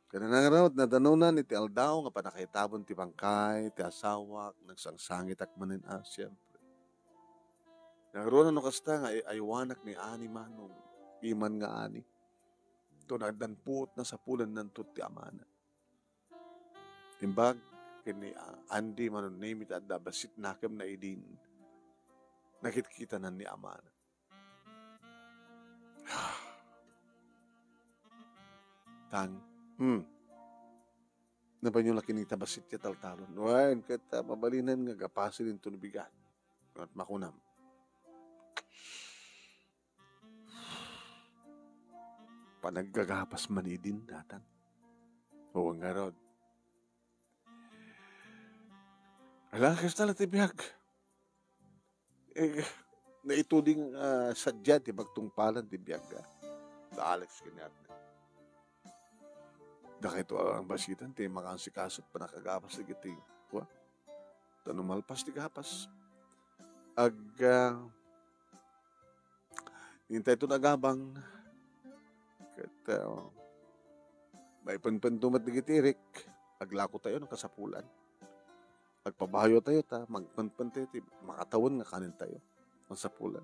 Kaya nangarawat na danunan ni ti Aldaw, nga panakaitabon ti bangkay, ti asawak, nagsangsangit ak manin siyempre. Nagaroon na kasta nga aywanak ni Ani manong, iman nga Ani. Ito nagdanput na sa pulan ng ti amana. Imbag, kini Andy manon name it at basit nakam na idin nakikita na ni amana. Tang nabanyo laki ni tabasit ya taltalon wain kita mabalinan nga gapasin ito nabigat at makunam panaggagapas man idin datan o nga rod. Alakas tala ti biyag. Naituding sadya ti magtungpalan ti biyag. Da Alex kanyat. Da kito ang basitan ti makansikasot pa nakagapas ti giting. Tanumalpas ti gapas. Hintay ito nagabang. Kat may panpantumat ti gitirik. Aglako tayo ng kasapulan. Pagpabayo tayo magpanpan tayo, makatawan nga kanin tayo. Ang sapulan.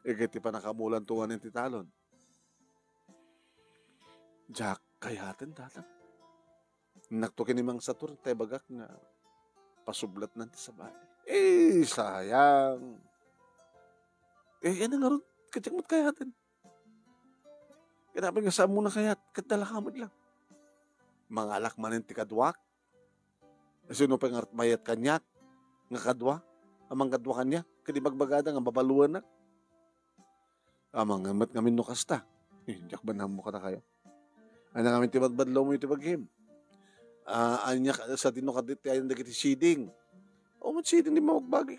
Kaya pa nakamulan tuwan ng titalon. Diyak kayatin tatang. Naktukin ni Mang Satur, tayo bagak nga pasublat nanti sa bahay. Sayang. Yan nga ron, katyak mo't kayatin. Kaya nga saan mo na kayat, katalakamad lang. Mga alak manin ti kadwak. Sino pa nga mayat kanyak, nga kadwa, amang kadwa kanya, kadi magbagada nga babaluan na. Amang amat ngamin no kasta. Diyak ba mo ka na kayo? Ano ngamin tibadbadlaw mo iti baghim? Anya sa tinukadit tayo na kiti siding. O mat siding di mawagbagi.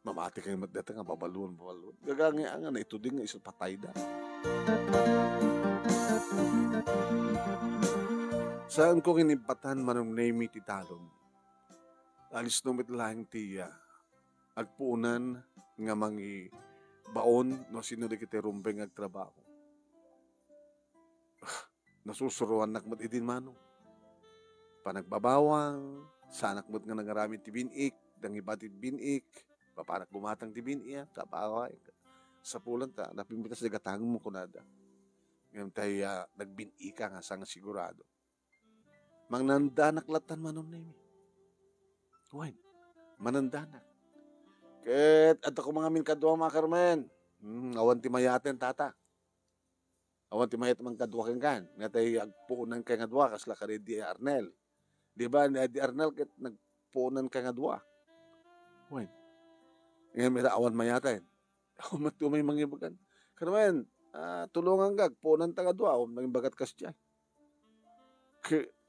Mamati kayo matdata nga babaluan. Gagangi nga na ito din nga isang patay da. Saan ko kinipatan manong name ti talon? Alis numit lang tiya. Agpuunan nga mangi baon no sino di kiti rumbeng agtrabaho. Nasusuruan nakmat idin manong. Panagbabawang, sanak mo't nga nangaramit ti binik, dang ibatid binik, papanak bumatang ti binik, kapaway. Sa pulan ta, napimita sa gatang mo kunada. Ngayon tayo nagbini ka nga sang sigurado. Mang nandanak latan manon na imi. Wine, manandanak. Ket, ato ko mga minkadwa mga Carmen. Awan ti mayaten tata. Awan ti mayat mang kadwa kan. Nga tayo agpuunan kay nga dwa, kasla ka di Arnel. Di ba, di Arnel ket nagpuunan kay nga dwa. Wine, Ngayon may awan mayatain. Ako matumay mangibagan. Kanaman, tulungan kag, punan taga doa, naging bagat kas dyan.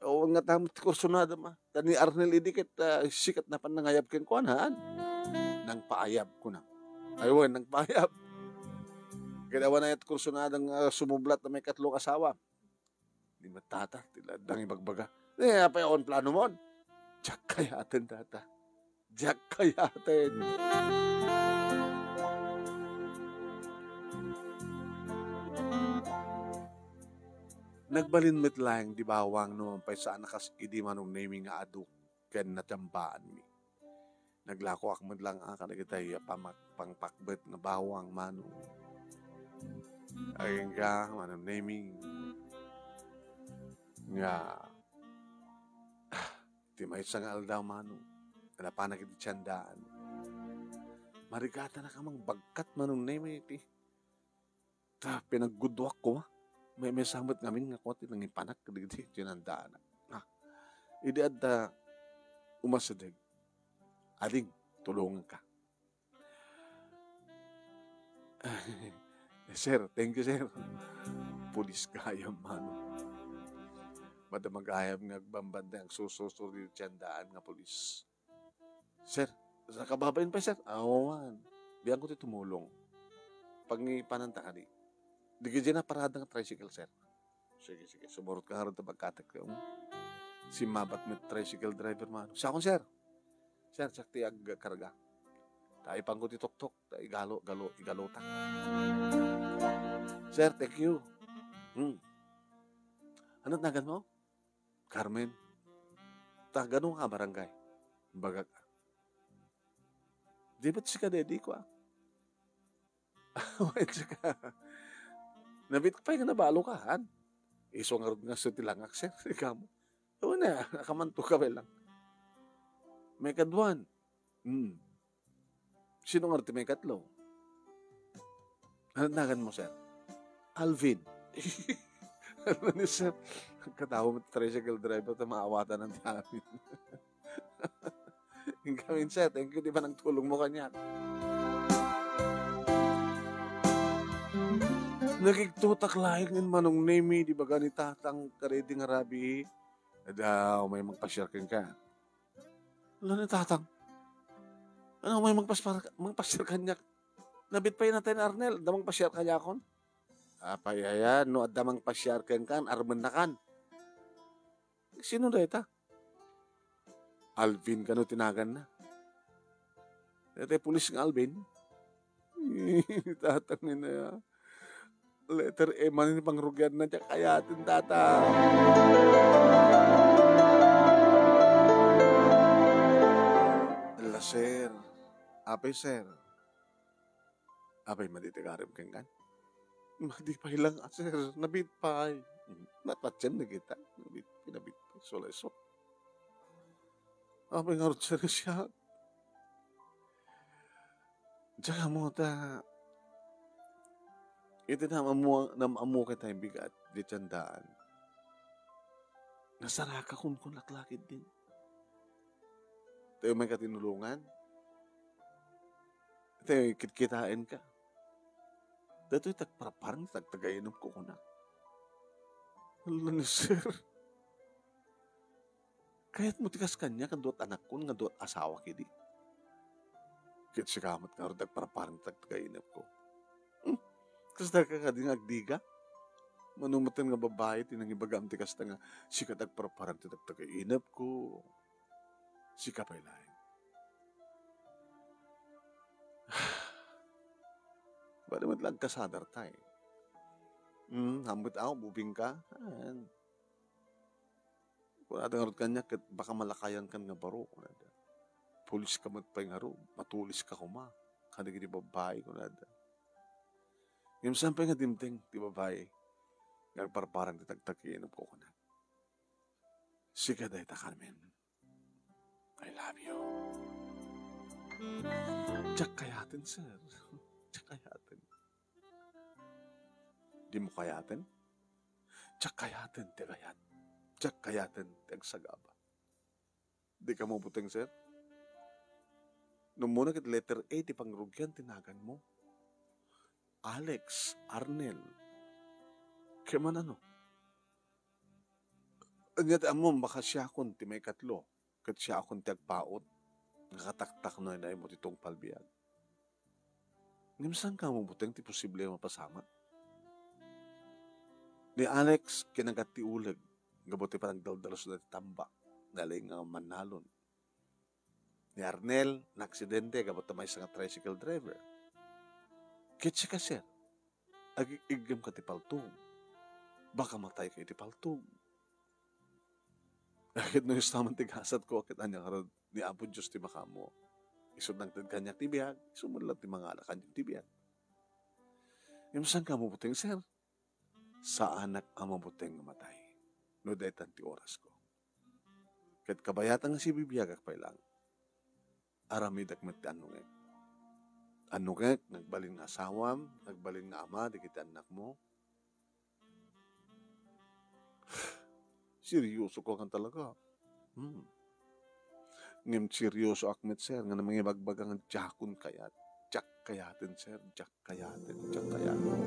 O nga tamot kursunada ma. Tani Arnel idikit sikat na panangayab ken kuanhaan. Nang paayab ko na. Aywan, nang paayab. Kinawa na yung kursunadang sumublat na may katlong asawa. Di matata, tiladang ibagbaga. Apa yung plano mo? Diyak kayatin, tata. Diyak kayatin. Nagbalinmit lang di bawang no pay sa anak idi manong naming nga aduk ken natambaan mi. Naglako akmad lang ka nagitay pangpakbet nga bawang manong. Ay nga manong naming nga ti may sangal daw manong. Kanapanag iti tiyandaan. Marigata na kamang bagkat manong naming iti. Ta pinaggudwak ko may samot ngamin nga kote nang ipanak kadigdi tinandaan. Idi adda umasadig. Ading tulungan ka. Sir, thank you sir. Pulis kayam mano. Madamagayam nga agbambanda ang sususur dito tiyandaan nga pulis. Sir, sa kababain pa sir? Man. Biyang ko ti tumulong. Pag pananta ka di. Di ka na parada ng tricycle, sir. Sige. Sumurot ka haron ta pagkatak ko. Si mabat met tricycle driver man. Sa akong, sir. Sir, sakti ag karga. Tayo pang ko ti tok-tok. Igalo ta. Sir, thank you. Ano't nagan mo? Carmen. Ganun ka barangay. Bagag. Di ba't si kadedi ko Wait, sika. Nabit pa yung nabalo ka, han? Iso nga nga sa tilangak, sir. Ikaw mo. Ewan na, nakamanto ka ba lang. May kadwan. Sino nga may katlo? Ano nagan mo, sir? Alvin. Ano ni sir? Katawa mo tricycle driver na maawatan ng tamin. Hinggamin, sir. Thank you, di ba nang tulong mo kanya? Nagigtutak laing ng manong name, di ba ganita tang karedi nga rabi? Daw may magpasyar ka. Wala na tatang. Ano may magpasyar kanya? Nabit pa yun natin, Arnel. Damang pasyar kanya kon? Apayaya, no damang pasyar kan arman na kan. Sino na ita? Alvin ka no tinagan na. Ito pulis ng Alvin. Tatangin na yan. Letter E man ni pangrugyan na siya kaya atin tata. Ala sir. Apay sir. Apay maditikarib kang kan. Madipay lang sir. Nabitpay. Natpatyan na kita. Pinabitpay. Soleso. Apay nga rin sir siya. Diyan mo ta. Ito namamu kita yung bigat di tiyandaan. Nasaraka kung laklakid din. Ito yung may katinulungan. Ito yung kitkitain ka. Ito yung parang tagtagainom ko kuna. Wala na sir. Kaya't mo tikas kanya kadot anak ko nga dot asawa kidi. Kit siya kamat nga rin parang tagtagainom ko. Kasi ka din agdiga. Manumatan nga babae, tinang ibagam tikas nga, sika tagparparang tagtagainap ko. Sika pa'y lain. Ba naman lang kasadar tayo. Hambut ako, bubing ka. Kung natin nga kanya, baka malakayan kan nga baro. Pulis ka matpay nga ro, matulis ka kuma. Kanigin di babae ko nada. Yung sampay nga dimting, di babae, nagparparang titagtagiinom ko na. Sige dahi ta, Carmen. I love you. Diyak kayatin, sir. Diyak kayatin. Di mo kayatin? Diyak kayatin, di kayat. Diyak kayatin, di agsagaba. Di ka mo puting, sir? Nung muna kit letter A, ti pangrugyan, tinagan mo. Alex, Arnel. Kaya man ano? Anyat amom, baka siya akong ti may katlo. Kat siya akong ti agpaot. Nakataktak na inay mo titong palbiag. Ngimsan ka mo buteng ti posible mapasama. Ni Alex, kinagat ti ulag. Gabuti parang daldalos na ti tamba. Naling nga manalon. Ni Arnel, na-aksidente, gabuti may isang tricycle driver. Kitsi ka sir. Ag-igam ka ti paltog. Baka matay ka ti paltog. Akit no yung tamang tigasat ko, akit anya karod ni Apo Diyos ti makamo. Isod ng kanyak ti biyag, sumulat ti mga alakan ti biyag. Saan ka mabuting, sir? Sa anak ang mabuting matay. No daytan ti oras ko. Kat kabayatan nga si bibiyag akpay lang. Aramidak met ti anungek. Anungek, nagbalin nga asawam, nagbalin nga ama, di kita anak mo. Seryoso ko kan talaga. Ngem seryoso akmet sir, nga namang ibagbagang jakon kayat. Jak kayatin sir, jak kayatin, jak kayatin.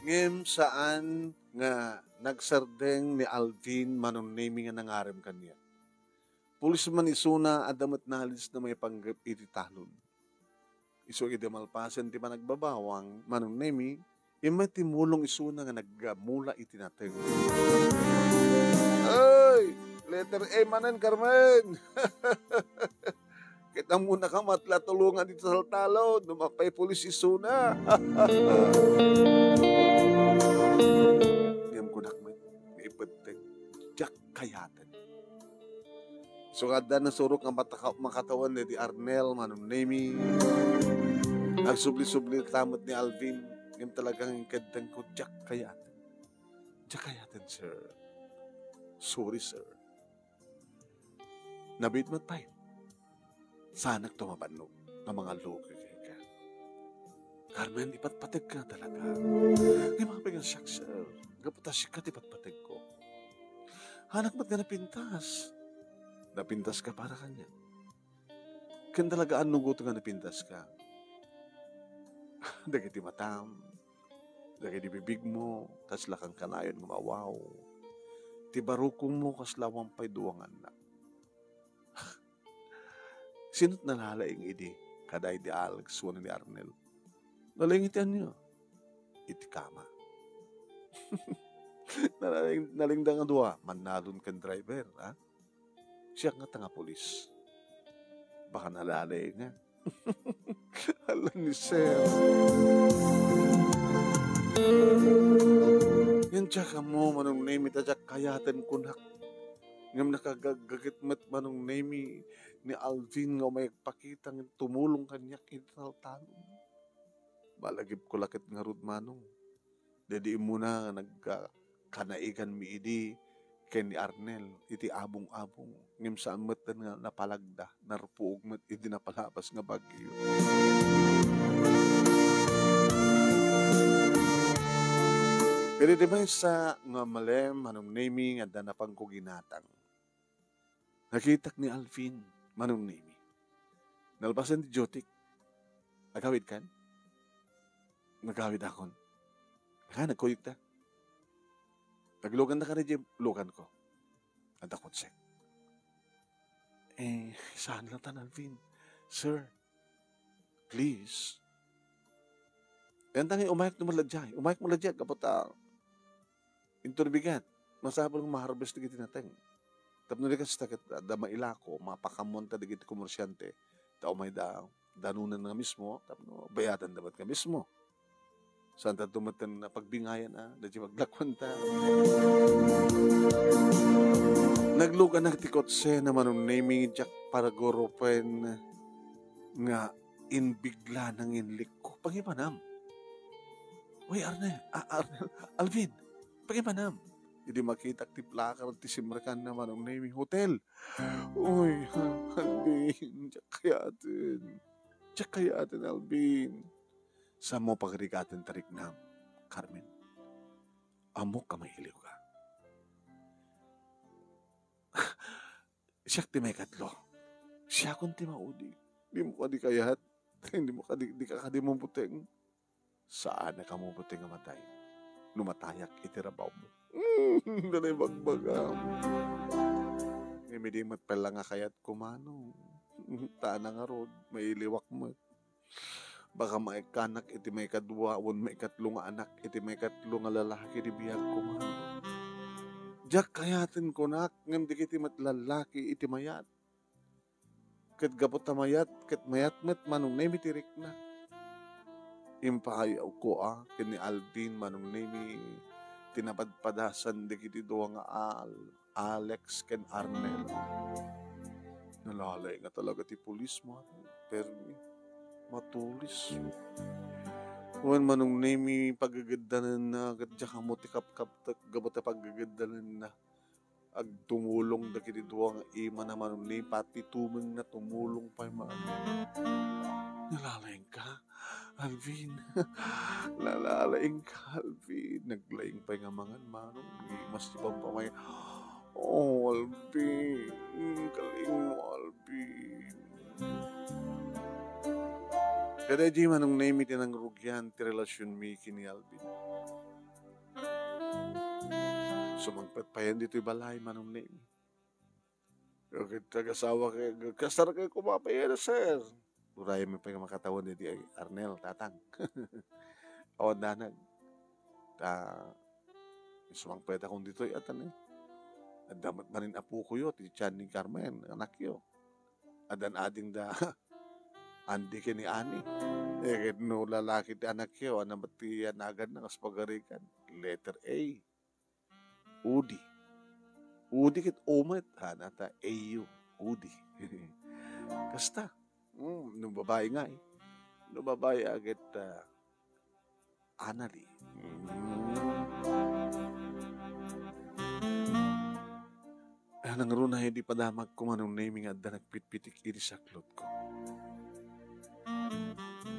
Ngem saan nga nagsardeng ni Alvin manong naming nga nangarem kanya. Pulis man isuna adamat nalis na may panggap ititalon. Iso idamalpasan ti panagbabawang manong naming ima timulong isuna nga nagmula itinateng. Ay! Letter A manan, Carmen! Kita muna ka matlatulungan dito sa talon. Numapay pulis isuna. Ngayam ko nakmet. Ngaipateng. Jak kayaten. So kada na surok ang makatawan ni di Arnel, manong Nemi. Nagsubli-subli tamot ni Alvin. Ngayon talagang kadang ko, jak kayaten. Jak kayaten, sir. Sorry, sir. Nabit mo tayo. Sanak tumabanog ng mga logo ka. Carmen, ipatpatag ka talaga. Ngay mga pegang siyak, sir. Gaputas ka, ipatpatag ko. Hanak ba't ka napintas? Napintas ka para kanya. Kan talaga anong gusto nga napintas ka? Dagay ti matam. Dagay di bibig mo. Kasla kang kanayon gumawaw. Ti barukong mo kaslawang pa'y duwangan na. Sinot nalalaing idi, kaday di Alex, wala ni Arnel. Nalingitian niyo. Iti kama. Nalingdang nga duwa, manalon kan driver, ha? Siya nga tanga polis. Baka nalalaing nga. Alam ni Sir. Yan tsaka mo, manong name itajak kayaten kunak. Ngam nakagagagit met manong name ni Alvin nga may pakitang tumulong kanyak italtalon. Balagip ko lakit nga rod manong. Dedi muna nagkanaikan mi idi ken ni Arnel iti abong-abong. Ngem saan met nga napalagda, narupuog met idi napalabas nga bagyo. Pero di ba sa nga malem manong naming at danapang ko ginatang. Nakitak ni Alvin manong nami. Nalpasan ti Jotik. Nagawid kan? Nagawid akon. Nagkuyik ta. Naglugan na ka rin lugan ko. At ako check. Saan lang tan Alvin? Sir, please. Yan tangi umayak na maladjay. Umayak maladjay kapot inturbigan. Masabal ng maharvest na gitinateng. Tapno di kasi da mailako, mapakamonta di giti komersyante. Tao may danunan nga mismo, tapno bayatan dapat ka mismo. Saan ta tumatan na pagbingayan da di maglakwanta. Nagluga na ti kotse na manong naming jak para goropen nga inbigla ng inlik ko. Pangipanam. Uy, Arnel, Alvin, pangipanam. Hindi makita ti plakar ti simrakan naman ang naming hotel. Uy, Alvin, tsak kayatin, Alvin. Sa mo pagrigatin tarik na, Carmen, amok ka mahiliw ka. Siya ti may katlo. Siya kun ti maudi. Di mo ka di kayat. Hindi mo ka di mo buteng. Saan na ka mo buteng nga matay? Numatayak itirabaw mo. Danay bagbagam. Ngimidimat pala nga kayat kumano. Tana nga rod. May iliwak mo. Baka maikanak iti may kadwa. Won may katlo nga anak. Iti may katlo nga lalaki di biyag kumano. Diyak kayatin ko nak. Ngandi kiti matlalaki iti mayat. Kat gapot na mayat. Kat mayat met manong nemi tirik na. Impahayaw ko kini Alvin manong nemi tinapadpadasan di kiti doa nga Alex ken Arnel. Nalalay nga talaga ti pulis mo. Permi. Matulis. Wan manong nemi pagagadanan na gadya ka mo ti kapkap gabot na pagagadanan na ag tumulong da kiti doa nga ima na manong nemi pati tumeng na tumulong pa yung mga nalalaing ka Alvin. Nalalaing ka Alvin. Naglaing pa yung mangan manong mas di pampamay. Oh Alvin, kaling mo Alvin. Kada di manong nemi tinang rugyan ti relasyon mi kini Alvin. Sumangpet pa yan dito'y balay manong nemi. Kagit tagasawa kayo, kasar kayo kumapaya na sir. Uraya mi pa yung makatawan di Arnel, tatang. Awad nanag. Sumangpet akong dito'y atan eh. At damat manin apo ko yun, ti Chan ni Carmen, anak yo. Adan ading da Andi kini ani. No lalaki ti anak yo, anamat ti anagan na kas pagarikan. Letter A. Udi. Udi kit umat. Hanata AU. Udi. Kasta. Nung babae nga eh. Nung babae agad Anali. Nang runa hindi pa damag ko manong naming at da nagpitpitik ini sa klot ko.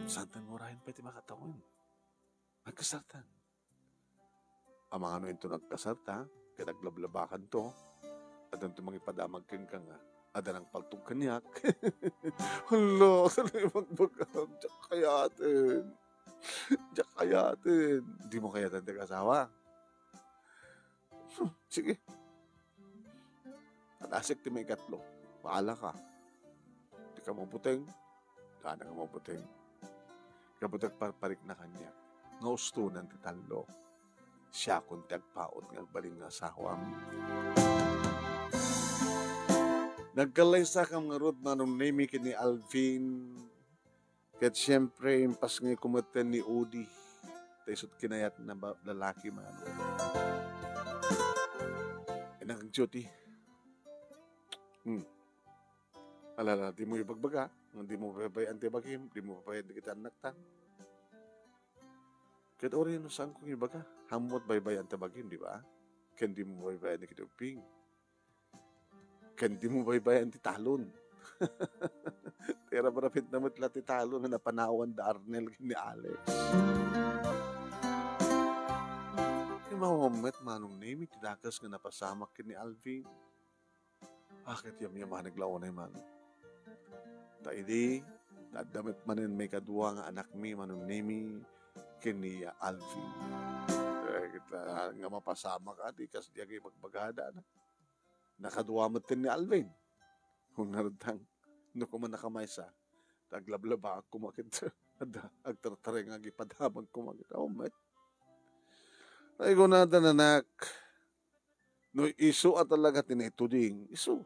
Santan murahin pa iti makatawan. Nagkasartan. Ang mga ano ito nagkasarta, kaya naglablabakan to, at ang tumangipadaman kin ka nga, ada ng paltog kanyak. Hala, sanay magbagam, diyak kayatin. Diyak kayatin. Di mo kayatin di kasawa. Sige. At asik ti may katlo. Paala ka. Di ka mabuteng. Sana ka mabuteng. Kabutag parparik na kanya. Nga ustunan ti talo. Siya kung tagpaot nga baling nga sawam. Nagkalaysa kam nga rod manong nemi kini Alvin. Kat siyempre impas nga kumatan ni Udi. Taysot kinayat na lalaki man. Inang duty. Alala, di mo ibagbaga. Di mo babay antibagim. Di mo babay kita anaktan. Kat ori no saan kong ibaga. Hamot baybay antibagim, di ba? Kan di mo baybay na kituping. Kan di mo baybay antitalon. Tira barapit na matla ti talon na napanawan da Arnel ni Alex. Yung mga moment manong name, tinakas nga napasamak ni Alvin. Bakit yam-yaman naglaon na man? Taidi, dadamit manin may kadua nga anak mi manong name kini Alvin. Kita nga mapasama ka, di kas diya kayo magbagada na. Nakadua mo tin ni Alvin. Kung naradang, no ko man nakamaysa, taglablaba ako makita. Agtartare nga gipadamag ko makita. Oh, met. Ay ko na anak. No iso at talaga tinituding. Iso.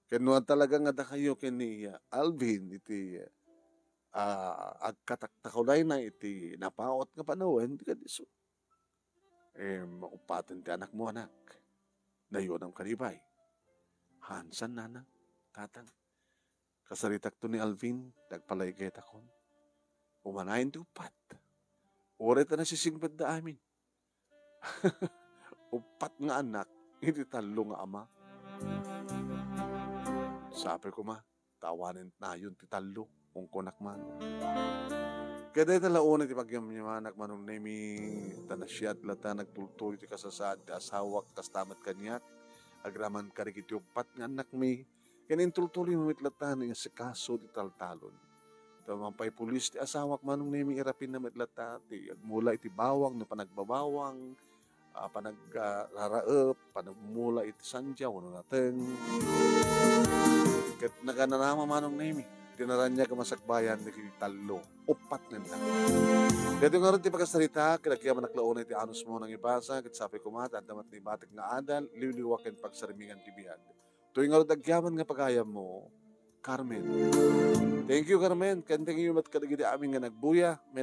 Kaya talaga nga da kayo kini Alvin, iti agkataktakulay na iti napaot nga panawin, di ka diso. Maupatan ti anak mo anak. Dayon ang karibay. Hansan nanak, tatang. Kasaritak to ni Alvin, nagpalay kaya takon. Umanayin ti upat. Oret na sisingpad da amin. Upat nga anak, hindi talo nga ama. Sabi ko tawanin na yun ti talo, kung kunak man. Kaya dahil talauna ti pagyamanak manong nemi tanasyat lata nagtultuloy ti kasasad ti asawak kas tamat kanyak agraman ka rin iti upat nga anak mi, kanin tultuloy mo mitlatan nga sa kaso di taltalon. Tamampay pulis ti asawak manong nemi irapin na mitlata, ti agmula iti bawang no panagbabawang, panagraraep, panagmula iti sandya, wano nateng, kat nagananama manong nemi, tinaranya ka masakbayan ni talo, upat nila. Dito nga rin ti pagkasarita, kinagkaya manaklaon iti anus mo ng ibasa, kat sabi ko mata, damat ni batik nga adal, liwliwakin pagsarimingan ti biyag. Tuwing nga rin agyaman nga pagayam mo, Carmen. Thank you, Carmen. Thank you mat kadagiti amin nga nagbuya. May